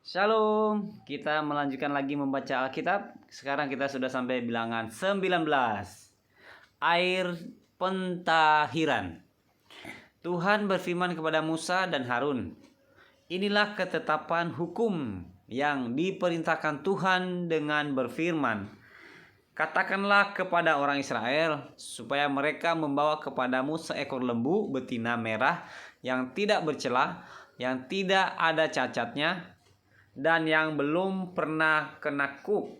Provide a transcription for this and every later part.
Shalom, kita melanjutkan lagi membaca Alkitab. Sekarang kita sudah sampai bilangan 19. Air pentahiran. Tuhan berfirman kepada Musa dan Harun, "Inilah ketetapan hukum yang diperintahkan Tuhan dengan berfirman, katakanlah kepada orang Israel supaya mereka membawa kepadamu seekor lembu betina merah yang tidak bercela, yang tidak ada cacatnya, dan yang belum pernah kena kup.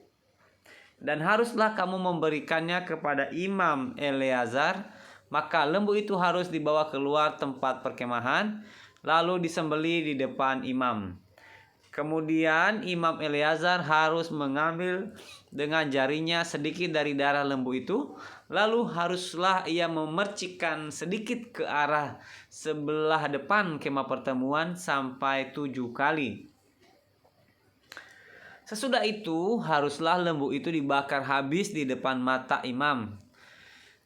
Dan haruslah kamu memberikannya kepada Imam Eleazar. Maka lembu itu harus dibawa keluar tempat perkemahan, lalu disembelih di depan imam. Kemudian Imam Eleazar harus mengambil dengan jarinya sedikit dari darah lembu itu, lalu haruslah ia memercikkan sedikit ke arah sebelah depan kemah pertemuan sampai 7 kali. Sesudah itu haruslah lembu itu dibakar habis di depan mata imam.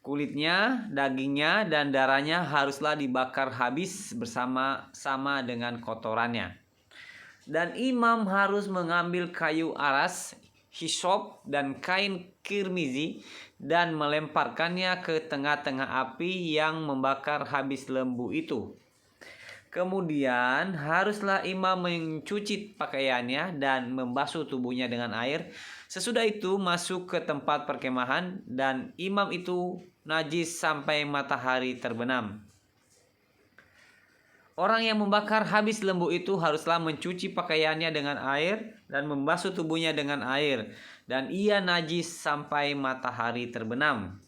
Kulitnya, dagingnya, dan darahnya haruslah dibakar habis bersama-sama dengan kotorannya. Dan imam harus mengambil kayu aras, hisop, dan kain kirmizi dan melemparkannya ke tengah-tengah api yang membakar habis lembu itu. Kemudian haruslah imam mencuci pakaiannya dan membasuh tubuhnya dengan air. Sesudah itu masuk ke tempat perkemahan, dan imam itu najis sampai matahari terbenam. Orang yang membakar habis lembu itu haruslah mencuci pakaiannya dengan air dan membasuh tubuhnya dengan air, dan ia najis sampai matahari terbenam.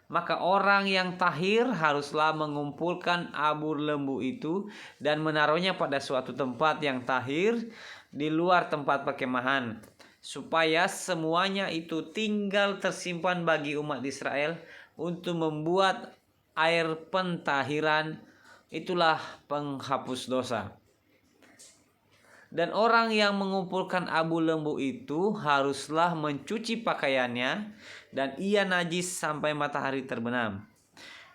Maka orang yang tahir haruslah mengumpulkan abu lembu itu dan menaruhnya pada suatu tempat yang tahir di luar tempat perkemahan, supaya semuanya itu tinggal tersimpan bagi umat Israel untuk membuat air pentahiran. Itulah penghapus dosa. Dan orang yang mengumpulkan abu lembu itu haruslah mencuci pakaiannya, dan ia najis sampai matahari terbenam.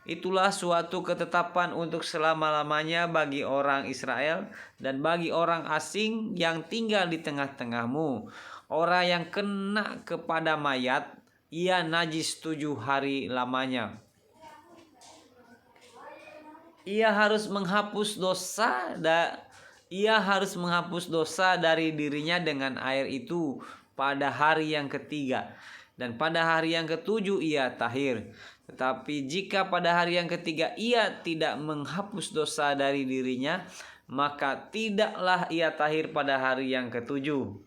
Itulah suatu ketetapan untuk selama-lamanya bagi orang Israel dan bagi orang asing yang tinggal di tengah-tengahmu. Orang yang kena kepada mayat, ia najis 7 hari lamanya. Ia harus menghapus dosa dari dirinya dengan air itu pada hari yang ketiga, dan pada hari yang ketujuh ia tahir. Tetapi jika pada hari yang ketiga ia tidak menghapus dosa dari dirinya, maka tidaklah ia tahir pada hari yang ketujuh.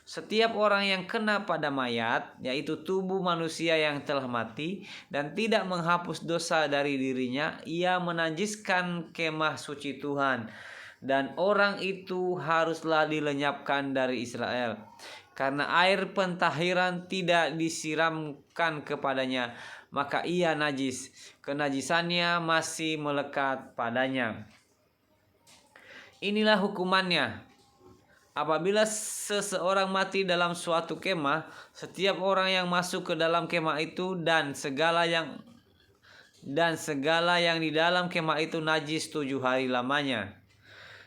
Setiap orang yang kena pada mayat, yaitu tubuh manusia yang telah mati, dan tidak menghapus dosa dari dirinya, ia menajiskan kemah suci Tuhan, dan orang itu haruslah dilenyapkan dari Israel, karena air pentahiran tidak disiramkan kepadanya, maka ia najis, kenajisannya masih melekat padanya. Inilah hukumannya. Apabila seseorang mati dalam suatu kemah, setiap orang yang masuk ke dalam kemah itu dan segala yang di dalam kemah itu najis 7 hari lamanya.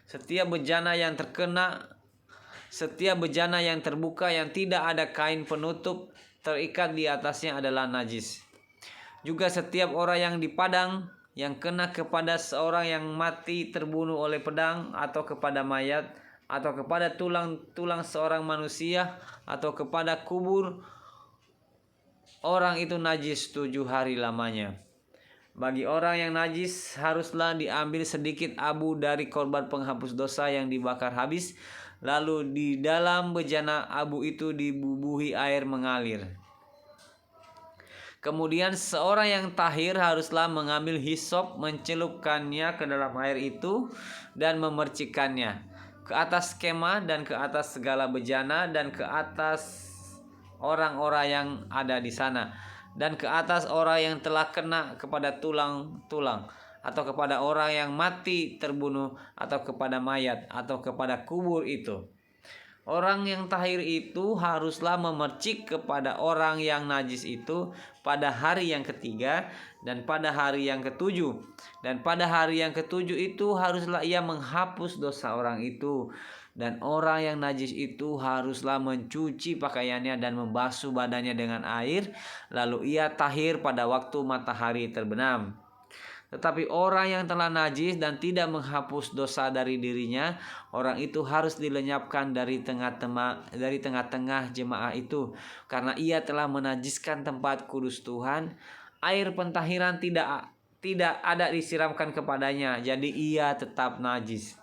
Setiap bejana yang terbuka yang tidak ada kain penutup terikat di atasnya adalah najis. Juga setiap orang yang di padang yang kena kepada seorang yang mati terbunuh oleh pedang, atau kepada mayat, atau kepada tulang seorang manusia, atau kepada kubur, orang itu najis 7 hari lamanya. Bagi orang yang najis haruslah diambil sedikit abu dari korban penghapus dosa yang dibakar habis, lalu di dalam bejana abu itu dibubuhi air mengalir. Kemudian seorang yang tahir haruslah mengambil hisop, mencelupkannya ke dalam air itu dan memercikkannya ke atas kemah dan ke atas segala bejana dan ke atas orang-orang yang ada di sana, dan ke atas orang yang telah kena kepada tulang-tulang, atau kepada orang yang mati terbunuh, atau kepada mayat, atau kepada kubur itu. Orang yang tahir itu haruslah memercik kepada orang yang najis itu pada hari yang ketiga dan pada hari yang ketujuh. Dan pada hari yang ketujuh itu haruslah ia menghapus dosa orang itu. Dan orang yang najis itu haruslah mencuci pakaiannya dan membasuh badannya dengan air. Lalu ia tahir pada waktu matahari terbenam. Tetapi orang yang telah najis dan tidak menghapus dosa dari dirinya, orang itu harus dilenyapkan dari tengah-tengah jemaah itu, karena ia telah menajiskan tempat kudus Tuhan. Air pentahiran tidak ada disiramkan kepadanya, jadi ia tetap najis.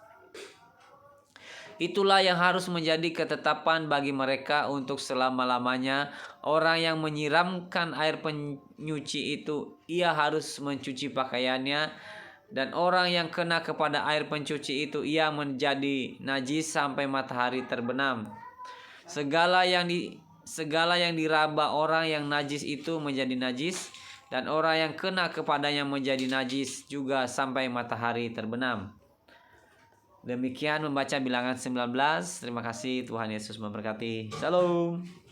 Itulah yang harus menjadi ketetapan bagi mereka untuk selama-lamanya. Orang yang menyiramkan air penyuci itu, ia harus mencuci pakaiannya. Dan orang yang kena kepada air pencuci itu, ia menjadi najis sampai matahari terbenam. Segala yang diraba orang yang najis itu menjadi najis. Dan orang yang kena kepadanya menjadi najis juga sampai matahari terbenam. Demikian membaca bilangan 19. Terima kasih, Tuhan Yesus memberkati. Shalom.